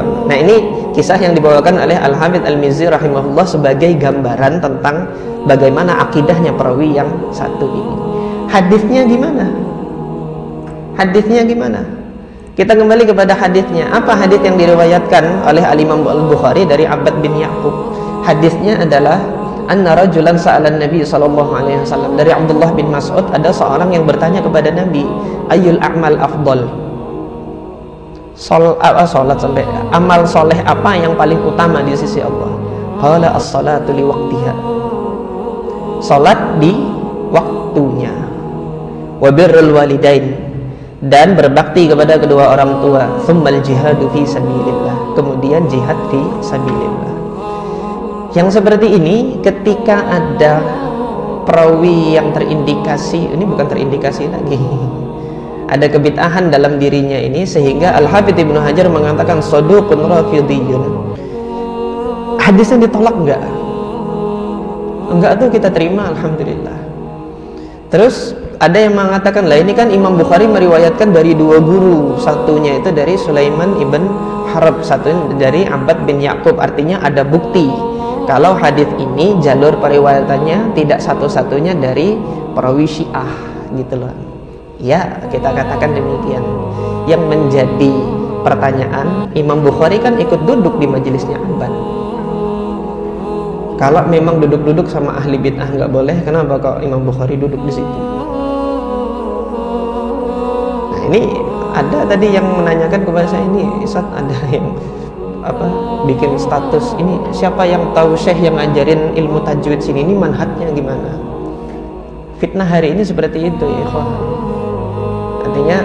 Nah, ini kisah yang dibawakan oleh Al-Hafidz Al-Mizzi rahimahullah sebagai gambaran tentang bagaimana akidahnya perawi yang satu ini. Hadisnya gimana? Hadisnya gimana? Kita kembali kepada hadisnya. Apa hadis yang diriwayatkan oleh Al-Imam Al-Bukhari dari Abbad bin Ya'qub? Hadisnya adalah anna rajulan sa'alan Nabi sallallahu alaihi wasallam. Dari Abdullah bin Mas'ud, ada seorang yang bertanya kepada Nabi, ayyul a'mal afdal? Salat sampai amal soleh apa yang paling utama di sisi Allah? Qala as-salatu li waqtiha. Salat di waktunya. Wa birrul walidain, dan berbakti kepada kedua orang tua. Tsummal jihadu fi sabilillah, kemudian jihad fi sabilillah. Yang seperti ini ketika ada perawi yang terindikasi, ini bukan terindikasi lagi, ada kebid'ahan dalam dirinya ini, sehingga Al-Hafidz Ibnu Hajar mengatakan saduqun rafidiyun. Hadisnya ditolak enggak? Enggak tuh kita terima, alhamdulillah. Terus ada yang mengatakan, lah ini kan Imam Bukhari meriwayatkan dari dua guru, satunya itu dari Sulaiman ibn Harb, satunya dari Abbad bin Ya'qub. Artinya ada bukti kalau hadis ini jalur periwayatannya tidak satu-satunya dari perawi Syiah, gitu loh. Ya, kita katakan demikian. Yang menjadi pertanyaan, Imam Bukhari kan ikut duduk di majelisnya Abbad. Kalau memang duduk-duduk sama ahli bid'ah nggak boleh, kenapa kok Imam Bukhari duduk di situ? Nah, ini ada tadi yang menanyakan kepada saya, ini Ustaz, ada yang bikin status ini, siapa yang tahu syekh yang ngajarin ilmu tajwid sini, ini manhajnya gimana? Fitnah hari ini seperti itu ya, ikhwan. Artinya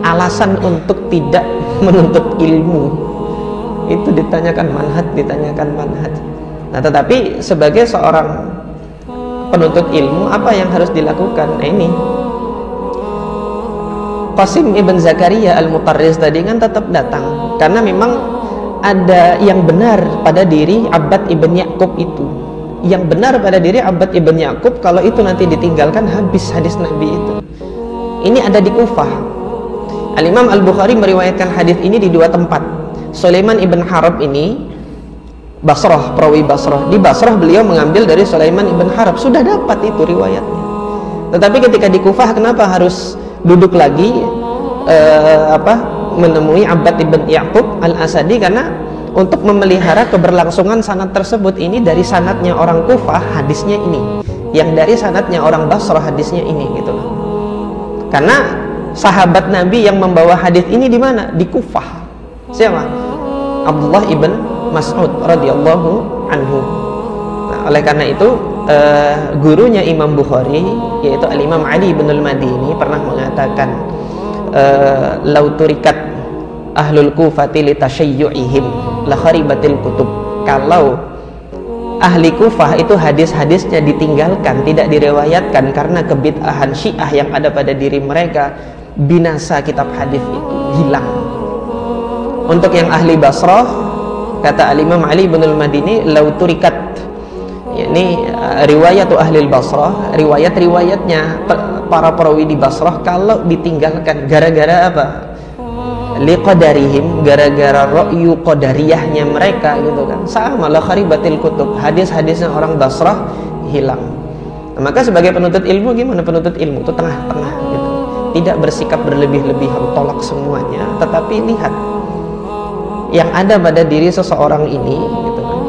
alasan untuk tidak menuntut ilmu itu ditanyakan manhaj. Nah, tetapi sebagai seorang penuntut ilmu, apa yang harus dilakukan? Nah, ini Qasim ibn Zakaria al-Mutarriz tadi kan tetap datang, karena memang ada yang benar pada diri Abbad ibn Ya'qub itu. Yang benar pada diri Abbad ibn Ya'qub, kalau itu nanti ditinggalkan habis hadis Nabi itu. Ini ada di Kufah. Al-Imam Al-Bukhari meriwayatkan hadis ini di dua tempat. Sulaiman ibn Harb ini Basrah, perawi Basrah. Di Basrah beliau mengambil dari Sulaiman ibn Harb, sudah dapat itu riwayatnya. Tetapi ketika di Kufah, kenapa harus duduk lagi menemui Abbad ibn Ya'qub al-Asadi? Karena untuk memelihara keberlangsungan sanad tersebut. Ini dari sanadnya orang Kufah, hadisnya ini. Yang dari sanadnya orang Basrah, hadisnya ini, gitu loh. Karena sahabat Nabi yang membawa hadis ini di mana? Di Kufah. Siapa? Abdullah ibn Mas'ud radhiyallahu anhu. Nah, oleh karena itu gurunya Imam Bukhari, yaitu Al-Imam Ali bin Al-Madini, pernah mengatakan, lauturikat ahlul kufati li tashayyu'ihim la kharibatil kutub. Kalau ahli Kufah itu hadis-hadisnya ditinggalkan, tidak diriwayatkan karena kebid'ahan Syiah yang ada pada diri mereka, binasa kitab hadis itu, hilang. Untuk yang ahli Basrah, kata Al-Imam Ali bin Al-Madini, lauturikat, yakni riwayat ahli Basrah, riwayat-riwayatnya para perawi di Basrah, kalau ditinggalkan gara-gara apa? Liqadarihim, gara-gara ra'yu qadariyahnya mereka, gitu kan. Sama la kharibatil kutub, hadis-hadisnya orang Basrah hilang. Nah, maka sebagai penuntut ilmu, gimana penuntut ilmu itu tengah-tengah gitu. Tidak bersikap berlebih-lebihan, tolak semuanya, tetapi lihat yang ada pada diri seseorang ini, gitu kan.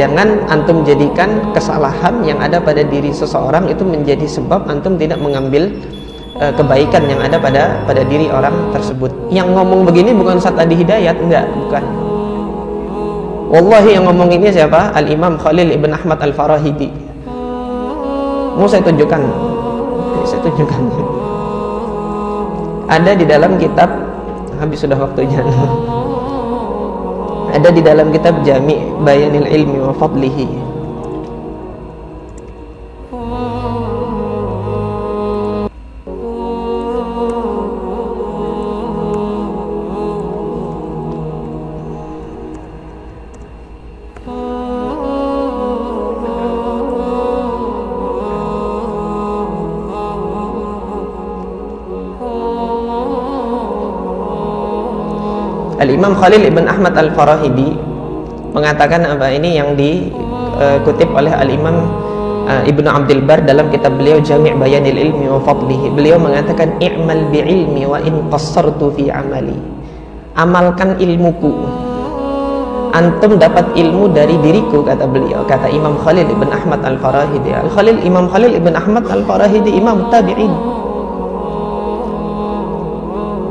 Jangan antum jadikan kesalahan yang ada pada diri seseorang itu menjadi sebab antum tidak mengambil kebaikan yang ada pada diri orang tersebut. Yang ngomong begini bukan Ustaz Adi Hidayat, enggak, bukan. Wallahi yang ngomong ini siapa? Al-Imam Khalil ibn Ahmad Al-Farahidi. Mau saya tunjukkan? Ada di dalam kitab, habis sudah waktunya. Ada di dalam kitab Jami' Bayanil Ilmi wa Fadlihi. Al-Imam Khalil ibn Ahmad Al-Farahidi mengatakan apa ini yang dikutip oleh Al-Imam Ibnu Abdul Bar dalam kitab beliau Jami' Bayanil Ilmi wa Fadlihi. Beliau mengatakan i'mal bi'ilmi wa in qassartu fi amali. Amalkan ilmuku, antum dapat ilmu dari diriku, kata beliau, kata Imam Khalil ibn Ahmad Al-Farahidi. Imam Khalil ibn Ahmad Al-Farahidi imam tabi'in.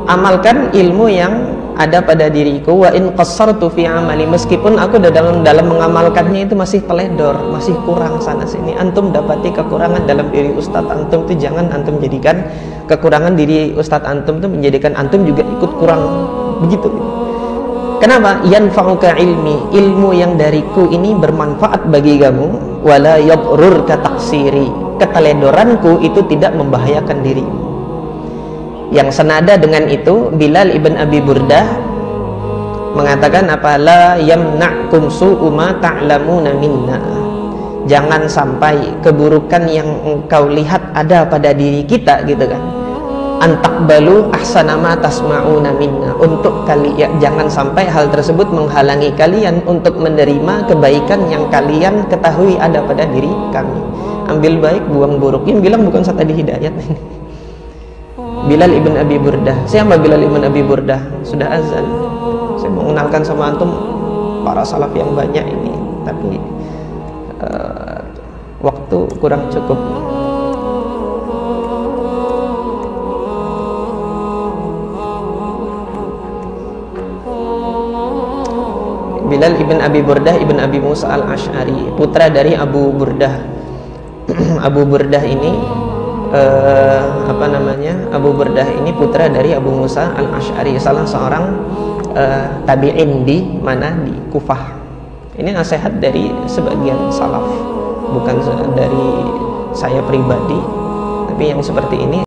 Amalkan ilmu yang ada pada diriku, wa in qassartu fi amali, meskipun aku dalam mengamalkannya itu masih teledor, masih kurang sana sini. Antum dapati kekurangan dalam diri ustadz antum itu, jangan antum jadikan kekurangan diri ustadz antum itu menjadikan antum juga ikut kurang begitu. Kenapa? Yanfa'uka ilmi, ilmu yang dariku ini bermanfaat bagi kamu, wala yadhurruka taqsiri, keteledoranku itu tidak membahayakan dirimu. Yang senada dengan itu Bilal ibn Abi Burdah mengatakan apa, la yamna'kum su'u ma ta'lamuna minna, jangan sampai keburukan yang engkau lihat ada pada diri kita gitu kan, antakbalu ahsana ma tasma'una minna, untuk kalian jangan sampai hal tersebut menghalangi kalian untuk menerima kebaikan yang kalian ketahui ada pada diri kami. Ambil baik, buang buruk. Yang bilang bukan Ustaz Adi Hidayat. Bilal ibn Abi Burdah. Siapa Bilal ibn Abi Burdah? Sudah azan. Saya mau mengenalkan sama antum para salaf yang banyak ini, tapi waktu kurang cukup. Bilal ibn Abi Burdah ibn Abi Musa al-Ash'ari, putra dari Abu Burdah. Abu Burdah ini Abu Burdah ini putra dari Abu Musa al-Ash'ari, salah seorang tabi'in di mana, di Kufah. Ini nasihat dari sebagian salaf, bukan dari saya pribadi, tapi yang seperti ini